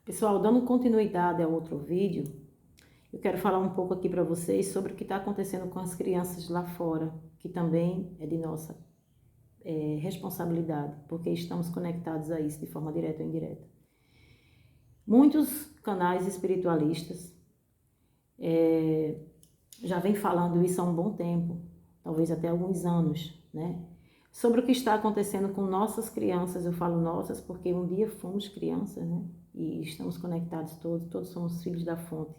Pessoal, dando continuidade ao outro vídeo, eu quero falar um pouco aqui para vocês sobre o que está acontecendo com as crianças lá fora, que também é de nossa responsabilidade, porque estamos conectados a isso de forma direta ou indireta. Muitos canais espiritualistas já vêm falando isso há um bom tempo, talvez até alguns anos, né? Sobre o que está acontecendo com nossas crianças. Eu falo nossas porque um dia fomos crianças, né? E estamos conectados todos somos filhos da fonte.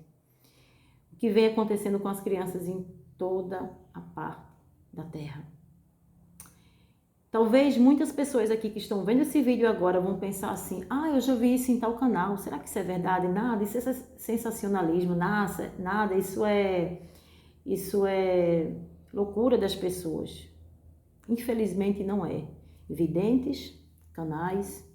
O que vem acontecendo com as crianças em toda a parte da Terra. Talvez muitas pessoas aqui que estão vendo esse vídeo agora vão pensar assim: eu já vi isso em tal canal, será que isso é verdade? Nada, isso é sensacionalismo, nada, isso é loucura das pessoas. Infelizmente não é. Videntes, canais,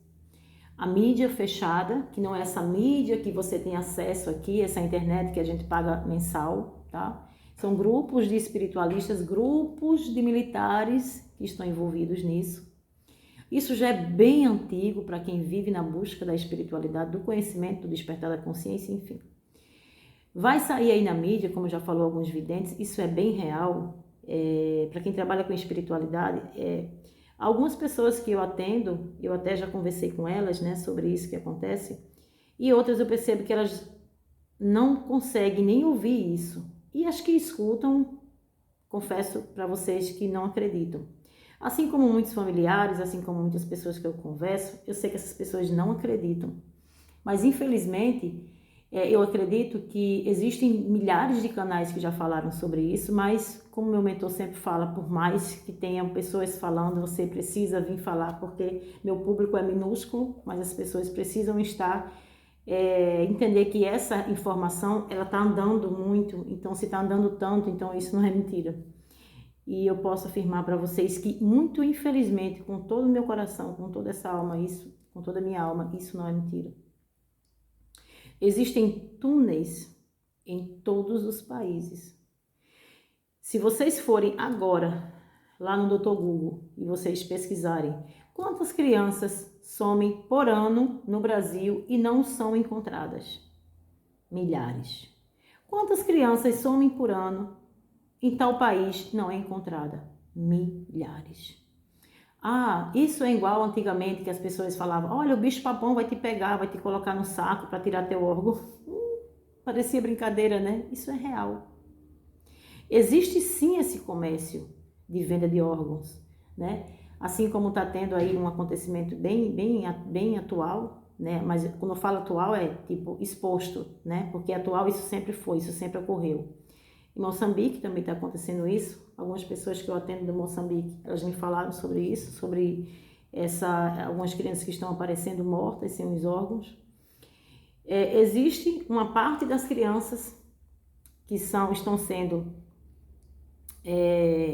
a mídia fechada, que não é essa mídia que você tem acesso aqui, essa internet que a gente paga mensal, tá? São grupos de espiritualistas, grupos de militares que estão envolvidos nisso. Isso já é bem antigo para quem vive na busca da espiritualidade, do conhecimento, do despertar da consciência, enfim. Vai sair aí na mídia, como já falou alguns videntes, isso é bem real. Para quem trabalha com espiritualidade, algumas pessoas que eu atendo, eu até já conversei com elas, né, sobre isso que acontece, e outras eu percebo que elas não conseguem nem ouvir isso, e as que escutam, confesso para vocês que não acreditam. Assim como muitos familiares, assim como muitas pessoas que eu converso, eu sei que essas pessoas não acreditam, mas infelizmente eu acredito que existem milhares de canais que já falaram sobre isso, mas como meu mentor sempre fala, por mais que tenham pessoas falando, você precisa vir falar, porque meu público é minúsculo, mas as pessoas precisam entender que essa informação, ela está andando muito, então se está andando tanto, então isso não é mentira. E eu posso afirmar para vocês que, muito infelizmente, com todo o meu coração, com toda essa alma, com toda a minha alma, isso não é mentira. Existem túneis em todos os países. Se vocês forem agora lá no Dr. Google e vocês pesquisarem quantas crianças somem por ano no Brasil e não são encontradas? Milhares. Quantas crianças somem por ano em tal país não é encontrada? Milhares. Isso é igual antigamente que as pessoas falavam: olha, o bicho-papão vai te pegar, vai te colocar no saco para tirar teu órgão. Parecia brincadeira, né? Isso é real. Existe sim esse comércio de venda de órgãos, né? Assim como está tendo aí um acontecimento bem atual, né? Mas quando eu falo atual é tipo exposto, né? Porque atual isso sempre foi, isso sempre ocorreu. Em Moçambique também está acontecendo isso. Algumas pessoas que eu atendo de Moçambique, elas me falaram sobre isso, sobre algumas crianças que estão aparecendo mortas sem os órgãos. Existe uma parte das crianças que estão sendo,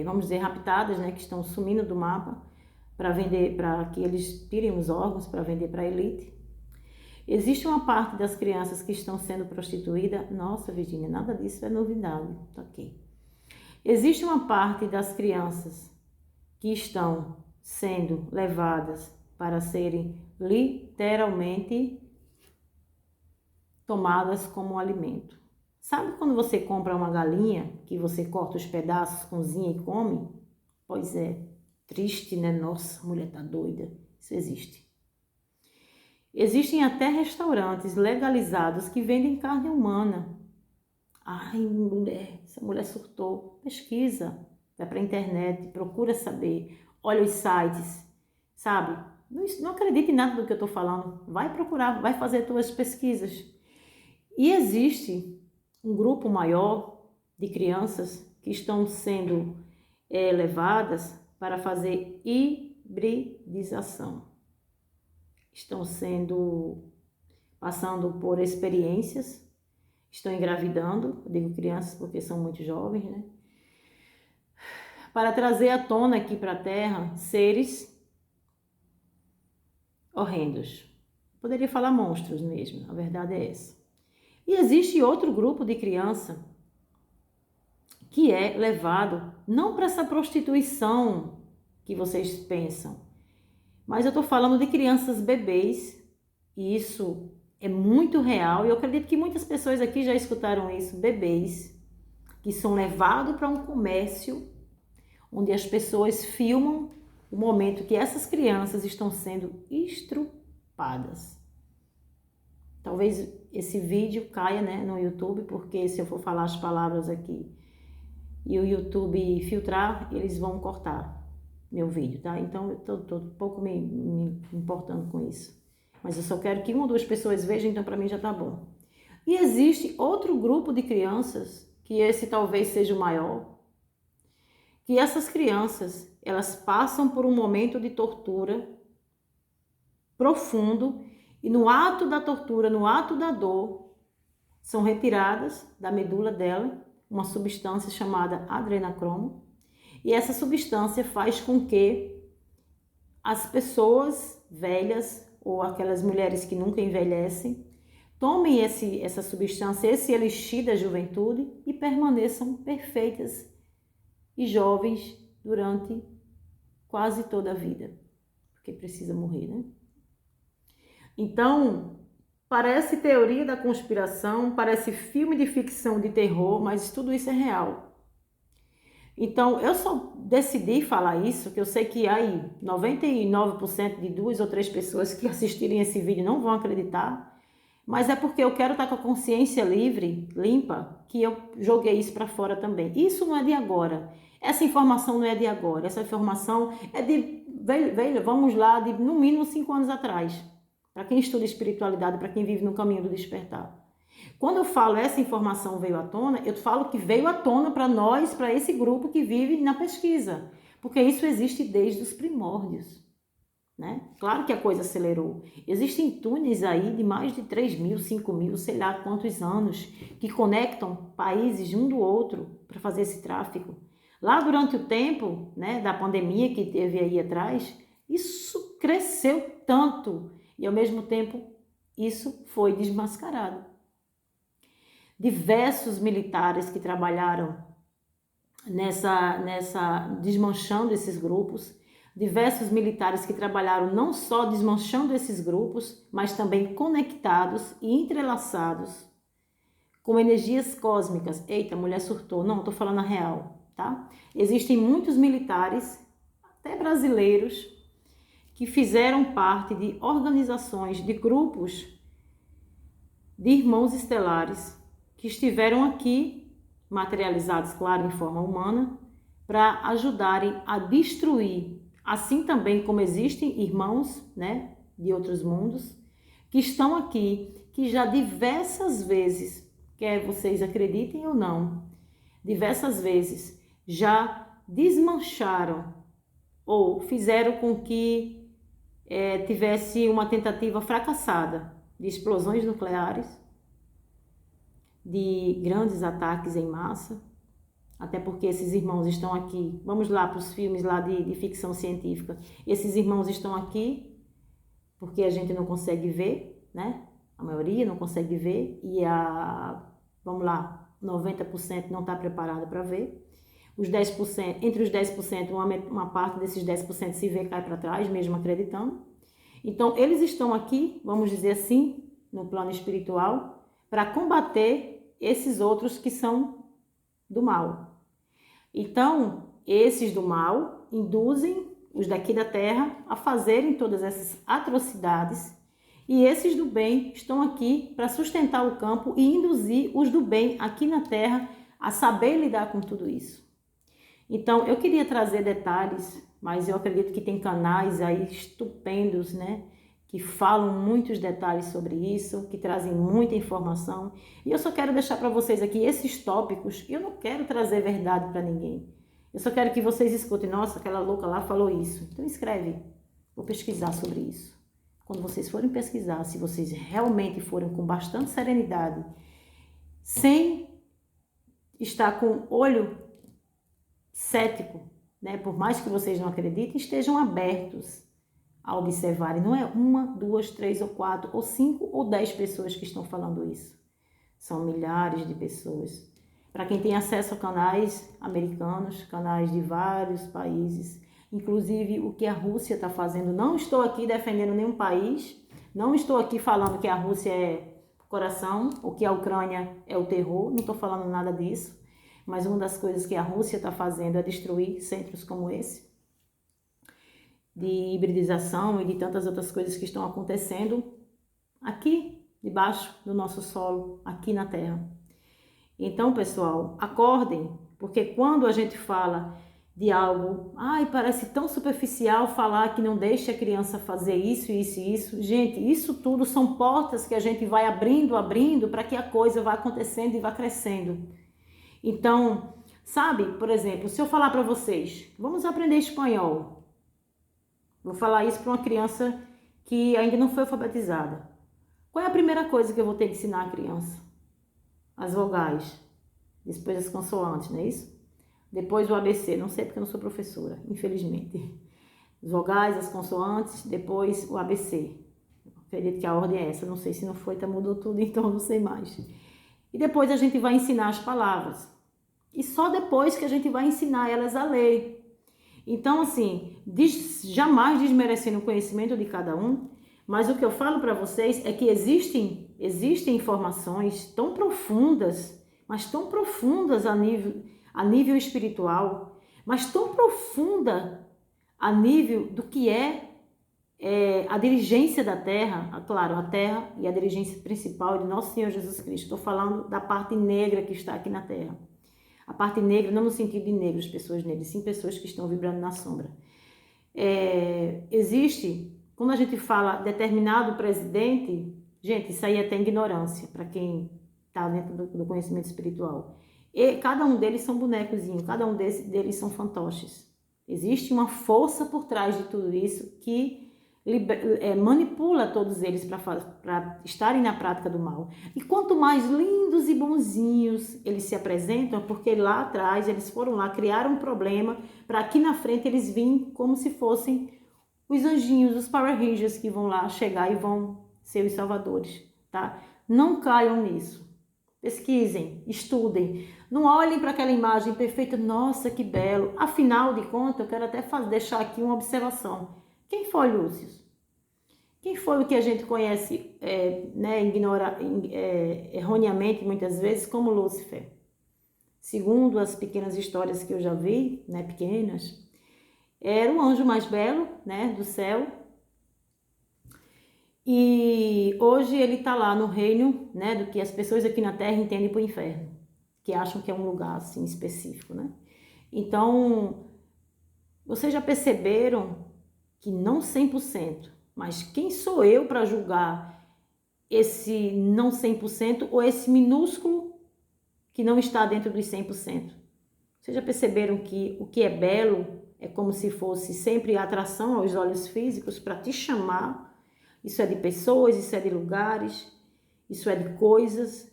vamos dizer, raptadas, né, que estão sumindo do mapa para vender, para que eles tirem os órgãos para vender para a elite. Existe uma parte das crianças que estão sendo prostituídas. Nossa, Virgínia, nada disso é novidade. Tá ok. Existe uma parte das crianças que estão sendo levadas para serem literalmente tomadas como alimento. Sabe quando você compra uma galinha, que você corta os pedaços, cozinha e come? Pois é, triste, né? Nossa, a mulher tá doida. Isso existe. Existem até restaurantes legalizados que vendem carne humana. Essa mulher surtou. Pesquisa, vai para a internet, procura saber, olha os sites, sabe? Não acredite em nada do que eu estou falando. Vai procurar, vai fazer suas pesquisas. E existe um grupo maior de crianças que estão sendo levadas para fazer hibridização. Estão passando por experiências, estão engravidando, eu digo crianças porque são muito jovens, né? Para trazer à tona aqui para a Terra seres horrendos. Poderia falar monstros mesmo, a verdade é essa. E existe outro grupo de criança que é levado não para essa prostituição que vocês pensam, mas eu estou falando de crianças bebês, e isso é muito real, e eu acredito que muitas pessoas aqui já escutaram isso, bebês que são levados para um comércio onde as pessoas filmam o momento que essas crianças estão sendo estrupadas. Talvez esse vídeo caia, né, no YouTube, porque se eu for falar as palavras aqui e o YouTube filtrar, eles vão cortar meu vídeo, tá? Então eu tô um pouco me importando com isso. Mas eu só quero que uma ou duas pessoas vejam, então para mim já tá bom. E existe outro grupo de crianças, que esse talvez seja o maior, que essas crianças, elas passam por um momento de tortura profundo e no ato da tortura, no ato da dor, são retiradas da medula dela uma substância chamada adrenocromo, e essa substância faz com que as pessoas velhas ou aquelas mulheres que nunca envelhecem tomem essa substância, esse elixir da juventude e permaneçam perfeitas e jovens durante quase toda a vida, porque precisa morrer, né? Então, parece teoria da conspiração, parece filme de ficção de terror, mas tudo isso é real. Então, eu só decidi falar isso, que eu sei que aí 99% de 2 ou 3 pessoas que assistirem esse vídeo não vão acreditar, mas é porque eu quero estar com a consciência livre, limpa, que eu joguei isso para fora também. Isso não é de agora. Essa informação não é de agora. Essa informação é de, vamos lá, de no mínimo 5 anos atrás. Para quem estuda espiritualidade, para quem vive no caminho do despertar. Quando eu falo essa informação veio à tona, eu falo que veio à tona para nós, para esse grupo que vive na pesquisa. Porque isso existe desde os primórdios. Né? Claro que a coisa acelerou. Existem túneis aí de mais de 3.000, 5.000, sei lá quantos anos, que conectam países um do outro para fazer esse tráfico. Lá durante o tempo, né, da pandemia que teve aí atrás, isso cresceu tanto e ao mesmo tempo isso foi desmascarado. Diversos militares que trabalharam desmanchando esses grupos, diversos militares que trabalharam não só desmanchando esses grupos, mas também conectados e entrelaçados com energias cósmicas. Eita, a mulher surtou. Não, estou falando a real, tá? Existem muitos militares, até brasileiros, que fizeram parte de organizações, de grupos de irmãos estelares que estiveram aqui, materializados, claro, em forma humana, para ajudarem a destruir, assim também como existem irmãos, né, de outros mundos, que estão aqui, que já diversas vezes, quer vocês acreditem ou não, diversas vezes já desmancharam ou fizeram com que tivesse uma tentativa fracassada de explosões nucleares, de grandes ataques em massa, até porque esses irmãos estão aqui, vamos lá para os filmes lá de ficção científica, esses irmãos estão aqui porque a gente não consegue ver, né? A maioria não consegue ver e vamos lá, 90% não está preparada para ver. Os 10%, entre os 10%, uma parte desses 10% se vê cai para trás, mesmo acreditando. Então, eles estão aqui, vamos dizer assim, no plano espiritual, para combater esses outros que são do mal. Então, esses do mal induzem os daqui da Terra a fazerem todas essas atrocidades e esses do bem estão aqui para sustentar o campo e induzir os do bem aqui na Terra a saber lidar com tudo isso. Então, eu queria trazer detalhes, mas eu acredito que tem canais aí estupendos, né? Que falam muitos detalhes sobre isso, que trazem muita informação. E eu só quero deixar para vocês aqui esses tópicos. Eu não quero trazer verdade para ninguém. Eu só quero que vocês escutem. Nossa, aquela louca lá falou isso. Então escreve. Vou pesquisar sobre isso. Quando vocês forem pesquisar, se vocês realmente forem com bastante serenidade, sem estar com o olho cético, né? Por mais que vocês não acreditem, estejam abertos a observarem. Não é 1, 2, 3 ou 4 ou 5 ou 10 pessoas que estão falando isso. São milhares de pessoas. Para quem tem acesso a canais americanos, canais de vários países, inclusive o que a Rússia está fazendo. Não estou aqui defendendo nenhum país, Não estou aqui falando que a Rússia é o coração, ou que a Ucrânia é o terror, não estou falando nada disso. Mas uma das coisas que a Rússia está fazendo é destruir centros como esse, de hibridização e de tantas outras coisas que estão acontecendo aqui, debaixo do nosso solo, aqui na Terra. Então, pessoal, acordem, porque quando a gente fala de algo, parece tão superficial falar que não deixe a criança fazer isso, isso e isso. Gente, isso tudo são portas que a gente vai abrindo para que a coisa vá acontecendo e vá crescendo. Então, sabe, por exemplo, se eu falar para vocês, vamos aprender espanhol. Vou falar isso para uma criança que ainda não foi alfabetizada. Qual é a primeira coisa que eu vou ter que ensinar a criança? As vogais, depois as consoantes, não é isso? Depois o ABC, não sei porque eu não sou professora, infelizmente. As vogais, as consoantes, depois o ABC. Acredito que a ordem é essa, não sei se não foi, mudou tudo, então não sei mais. E depois a gente vai ensinar as palavras. E só depois que a gente vai ensinar elas a ler. Então, assim, jamais desmerecendo o conhecimento de cada um, mas o que eu falo para vocês é que existem informações tão profundas, mas tão profundas a nível espiritual, mas tão profunda a nível do que é a dirigência da Terra, claro, a Terra e a dirigência principal de Nosso Senhor Jesus Cristo. Estou falando da parte negra que está aqui na Terra. A parte negra, não no sentido de negros, pessoas negras, sim pessoas que estão vibrando na sombra. Existe, quando a gente fala determinado presidente, gente, isso aí é até ignorância, para quem está dentro do conhecimento espiritual. E cada um deles são bonecozinhos, cada um deles são fantoches. Existe uma força por trás de tudo isso que manipula todos eles para estarem na prática do mal. E quanto mais lindos e bonzinhos eles se apresentam, porque lá atrás eles foram lá, criaram um problema, para aqui na frente eles virem como se fossem os anjinhos, os Power Rangers que vão lá chegar e vão ser os salvadores, tá? Não caiam nisso. Pesquisem, estudem. Não olhem para aquela imagem perfeita, nossa, que belo. Afinal de contas, eu quero até deixar aqui uma observação. Quem foi Lúcio? Quem foi o que a gente conhece, ignora erroneamente muitas vezes como Lúcifer? Segundo as pequenas histórias que eu já vi, pequenas, era o anjo mais belo, do céu. E hoje ele está lá no reino, do que as pessoas aqui na Terra entendem por inferno, que acham que é um lugar assim específico, Então, vocês já perceberam que não 100%, mas quem sou eu para julgar esse não 100% ou esse minúsculo que não está dentro dos 100%? Vocês já perceberam que o que é belo é como se fosse sempre atração aos olhos físicos para te chamar? Isso é de pessoas, isso é de lugares, isso é de coisas.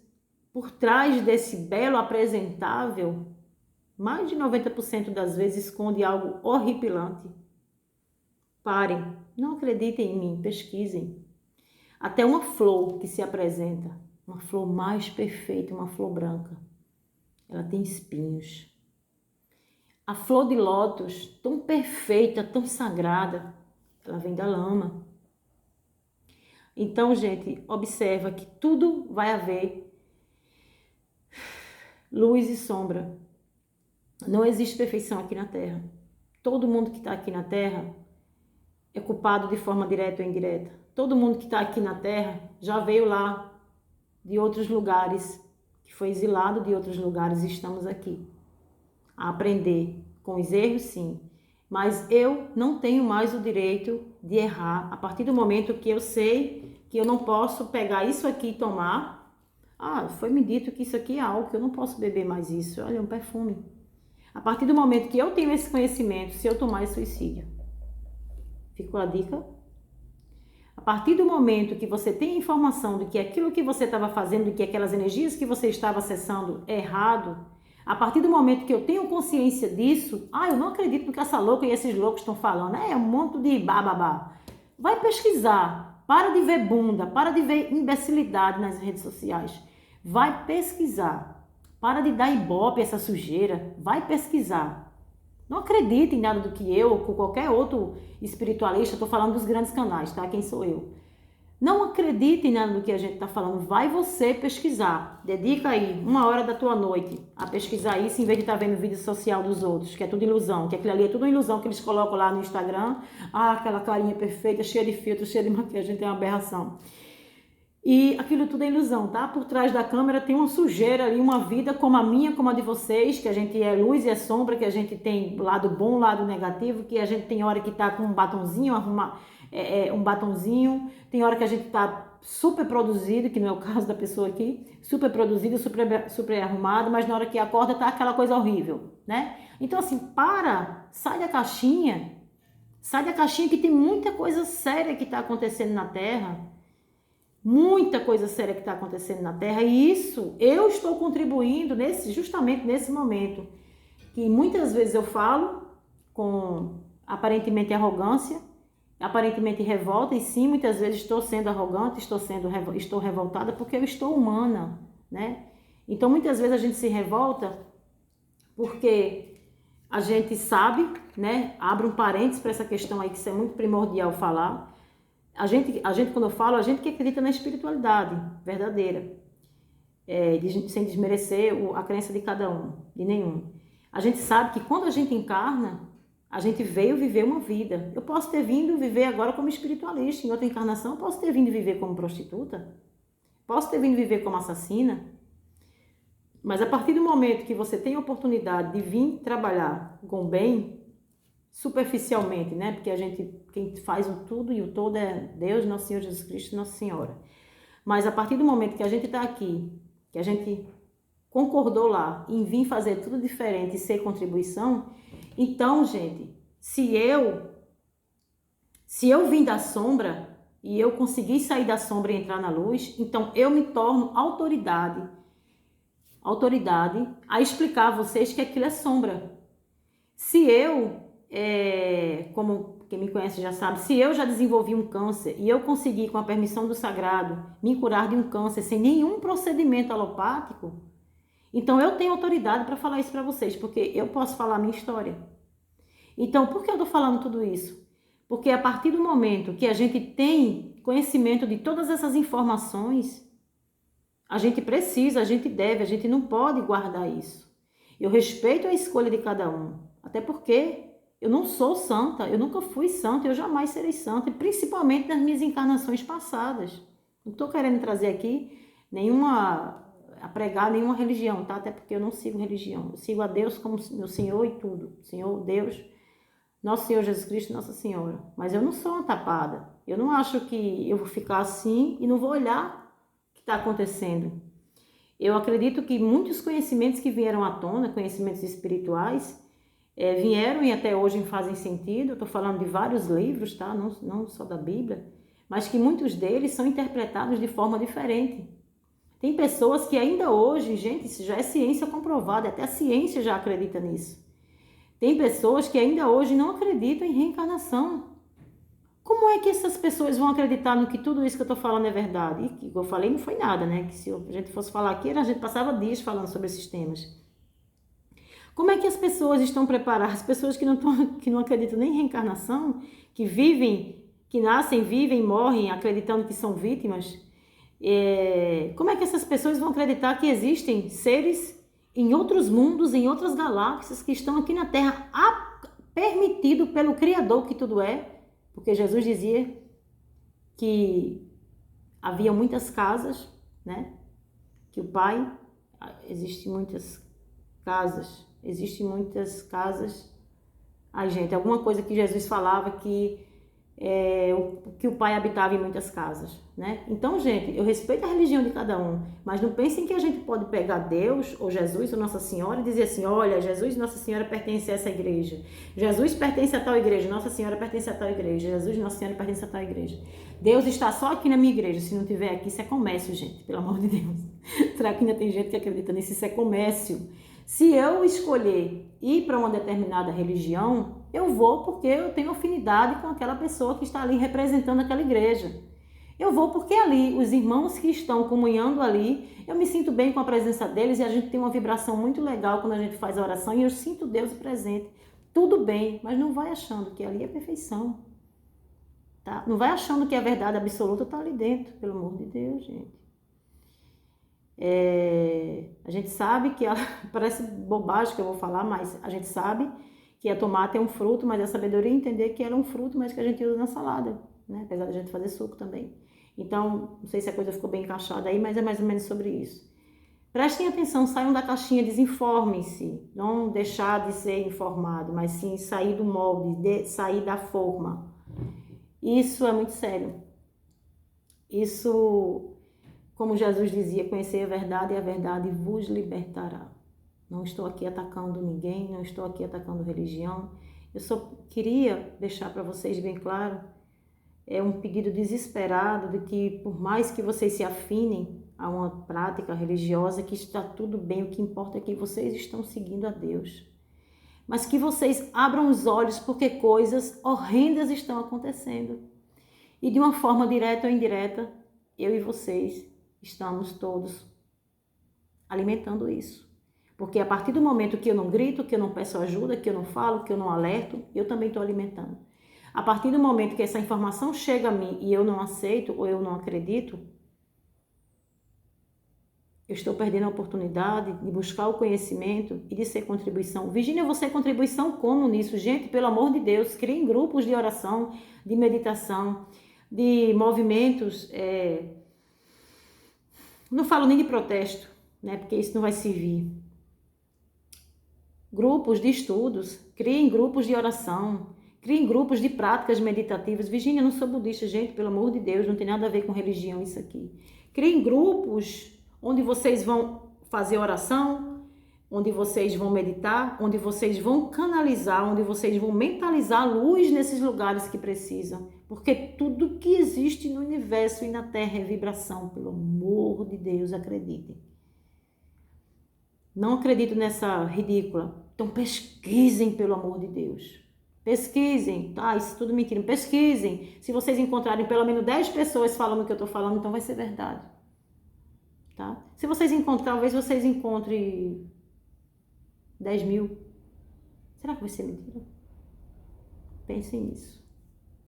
Por trás desse belo apresentável, mais de 90% das vezes esconde algo horripilante. Parem, não acreditem em mim, pesquisem. Até uma flor que se apresenta, uma flor mais perfeita, uma flor branca, ela tem espinhos. A flor de lótus, tão perfeita, tão sagrada, ela vem da lama. Então, gente, observa que tudo vai haver luz e sombra. Não existe perfeição aqui na Terra. Todo mundo que está aqui na Terra é culpado de forma direta ou indireta. Todo mundo que está aqui na Terra já veio lá de outros lugares, que foi exilado de outros lugares, e estamos aqui a aprender com os erros, sim. Mas eu não tenho mais o direito de errar a partir do momento que eu sei que eu não posso pegar isso aqui e tomar. Foi me dito que isso aqui é álcool, eu não posso beber mais isso. Olha, é um perfume. A partir do momento que eu tenho esse conhecimento, se eu tomar, é suicídio. Ficou a dica? A partir do momento que você tem informação de que aquilo que você estava fazendo, de que aquelas energias que você estava acessando é errado, a partir do momento que eu tenho consciência disso, eu não acredito no que essa louca e esses loucos estão falando, é um monte de bababá. Vai pesquisar, para de ver bunda, para de ver imbecilidade nas redes sociais. Vai pesquisar, para de dar ibope essa sujeira, vai pesquisar. Não acredita em nada do que eu ou qualquer outro espiritualista, estou falando dos grandes canais, tá? Quem sou eu? Não acredite em nada do que a gente está falando. Vai você pesquisar. Dedica aí 1 hora da tua noite a pesquisar isso, em vez de estar vendo vídeo social dos outros, que é tudo ilusão. Que aquilo ali é tudo ilusão que eles colocam lá no Instagram. Ah, aquela carinha perfeita, cheia de filtro, cheia de maquiagem, tem uma aberração. E aquilo tudo é ilusão, tá? Por trás da câmera tem uma sujeira ali, uma vida como a minha, como a de vocês, que a gente é luz e é sombra, que a gente tem lado bom, lado negativo, que a gente tem hora que tá com um batonzinho, um batonzinho, tem hora que a gente tá super produzido, que não é o caso da pessoa aqui, super produzido, super arrumado, mas na hora que acorda tá aquela coisa horrível, né? Então assim, sai da caixinha que tem muita coisa séria que tá acontecendo na Terra, muita coisa séria que está acontecendo na Terra, e isso eu estou contribuindo justamente nesse momento, que muitas vezes eu falo com aparentemente arrogância, aparentemente revolta, e sim, muitas vezes estou sendo arrogante, estou revoltada porque eu estou humana, né? Então muitas vezes a gente se revolta porque a gente sabe, né? Abre um parênteses para essa questão aí, que isso é muito primordial falar. A gente, quando eu falo, a gente que acredita na espiritualidade verdadeira, sem desmerecer a crença de cada um, de nenhum. A gente sabe que quando a gente encarna, a gente veio viver uma vida. Eu posso ter vindo viver agora como espiritualista, em outra encarnação eu posso ter vindo viver como prostituta, posso ter vindo viver como assassina, mas a partir do momento que você tem a oportunidade de vir trabalhar com o bem, superficialmente, né? Porque quem faz o tudo e o todo é Deus, Nosso Senhor Jesus Cristo, Nossa Senhora. Mas a partir do momento que a gente está aqui, que a gente concordou lá em vir fazer tudo diferente e ser contribuição, então, gente, se eu vim da sombra e eu conseguir sair da sombra e entrar na luz, então eu me torno autoridade a explicar a vocês que aquilo é sombra. Se eu como quem me conhece já sabe, se eu já desenvolvi um câncer e eu consegui, com a permissão do sagrado, me curar de um câncer sem nenhum procedimento alopático, então eu tenho autoridade para falar isso para vocês, porque eu posso falar a minha história. Então, por que eu estou falando tudo isso? Porque a partir do momento que a gente tem conhecimento de todas essas informações, a gente precisa, a gente deve, a gente não pode guardar isso. Eu respeito a escolha de cada um, até porque eu não sou santa, eu nunca fui santa, eu jamais serei santa, e principalmente nas minhas encarnações passadas. Não estou querendo trazer aqui a pregar nenhuma religião, tá? Até porque eu não sigo religião. Eu sigo a Deus como meu Senhor e tudo. Senhor, Deus, Nosso Senhor Jesus Cristo, Nossa Senhora. Mas eu não sou uma tapada. Eu não acho que eu vou ficar assim e não vou olhar o que está acontecendo. Eu acredito que muitos conhecimentos que vieram à tona, conhecimentos espirituais, vieram e até hoje fazem sentido. Eu estou falando de vários livros, tá? Não só da Bíblia, mas que muitos deles são interpretados de forma diferente. Tem pessoas que ainda hoje, gente, isso já é ciência comprovada, até a ciência já acredita nisso. Tem pessoas que ainda hoje não acreditam em reencarnação. Como é que essas pessoas vão acreditar no que tudo isso que eu estou falando é verdade? E que eu falei não foi nada, né? Que se a gente fosse falar aqui, a gente passava dias falando sobre esses temas. Como é que as pessoas estão preparadas? As pessoas que não acreditam nem em reencarnação, que nascem, vivem, morrem acreditando que são vítimas, como é que essas pessoas vão acreditar que existem seres em outros mundos, em outras galáxias, que estão aqui na Terra, permitido pelo Criador que tudo é? Porque Jesus dizia que havia muitas casas, né? Que o Pai, existem muitas casas. Ai, gente, alguma coisa que Jesus falava que o Pai habitava em muitas casas, né? Então, gente, eu respeito a religião de cada um, mas não pensem que a gente pode pegar Deus, ou Jesus, ou Nossa Senhora, e dizer assim, olha, Jesus e Nossa Senhora pertencem a essa igreja. Jesus pertence a tal igreja, Nossa Senhora pertence a tal igreja. Jesus e Nossa Senhora pertence a tal igreja. Deus está só aqui na minha igreja. Se não tiver aqui, isso é comércio, gente, pelo amor de Deus. Será que ainda tem gente que acredita nisso? Isso é comércio. Se eu escolher ir para uma determinada religião, eu vou porque eu tenho afinidade com aquela pessoa que está ali representando aquela igreja. Eu vou porque ali, os irmãos que estão comunhando ali, eu me sinto bem com a presença deles e a gente tem uma vibração muito legal quando a gente faz a oração e eu sinto Deus presente. Tudo bem, mas não vai achando que ali é perfeição. tá? Não vai achando que a verdade absoluta está ali dentro, pelo amor de Deus, gente. A gente sabe que, parece bobagem que eu vou falar, mas a gente sabe que a tomate é um fruto, mas a sabedoria é entender que ela é um fruto, mas que a gente usa na salada, né? Apesar de a gente fazer suco também. Então, não sei se a coisa ficou bem encaixada aí, mas é mais ou menos sobre isso. Prestem atenção, saiam da caixinha, desinformem-se. Não deixar de ser informado, mas sim sair do molde, sair da forma. Isso é muito sério. Isso, como Jesus dizia, conhecer a verdade e a verdade vos libertará. Não estou aqui atacando ninguém, não estou aqui atacando religião. Eu só queria deixar para vocês bem claro, é um pedido desesperado de que, por mais que vocês se afinem a uma prática religiosa, que está tudo bem, o que importa é que vocês estão seguindo a Deus. Mas que vocês abram os olhos porque coisas horrendas estão acontecendo. E de uma forma direta ou indireta, eu e vocês estamos todos alimentando isso. Porque a partir do momento que eu não grito, que eu não peço ajuda, que eu não falo, que eu não alerto, eu também estou alimentando. A partir do momento que essa informação chega a mim e eu não aceito ou eu não acredito, eu estou perdendo a oportunidade de buscar o conhecimento e de ser contribuição. Virgínia, você é contribuição como nisso? Gente, pelo amor de Deus, criem grupos de oração, de meditação, de movimentos. Não falo nem de protesto, né? Porque isso não vai servir. Grupos de estudos, criem grupos de oração, criem grupos de práticas meditativas. Virgínia, eu não sou budista, gente, pelo amor de Deus, não tem nada a ver com religião isso aqui. Criem grupos onde vocês vão fazer oração, onde vocês vão meditar, onde vocês vão canalizar, onde vocês vão mentalizar a luz nesses lugares que precisam. Porque tudo que existe no universo e na Terra é vibração, pelo amor de Deus, acreditem. Não acredito nessa ridícula. Então pesquisem, pelo amor de Deus. Pesquisem, tá? Isso é tudo mentira. Pesquisem. Se vocês encontrarem pelo menos 10 pessoas falando o que eu tô falando, então vai ser verdade. Tá? Se vocês encontrarem, talvez vocês encontrem 10 mil. Será que vai ser mentira? Pensem nisso.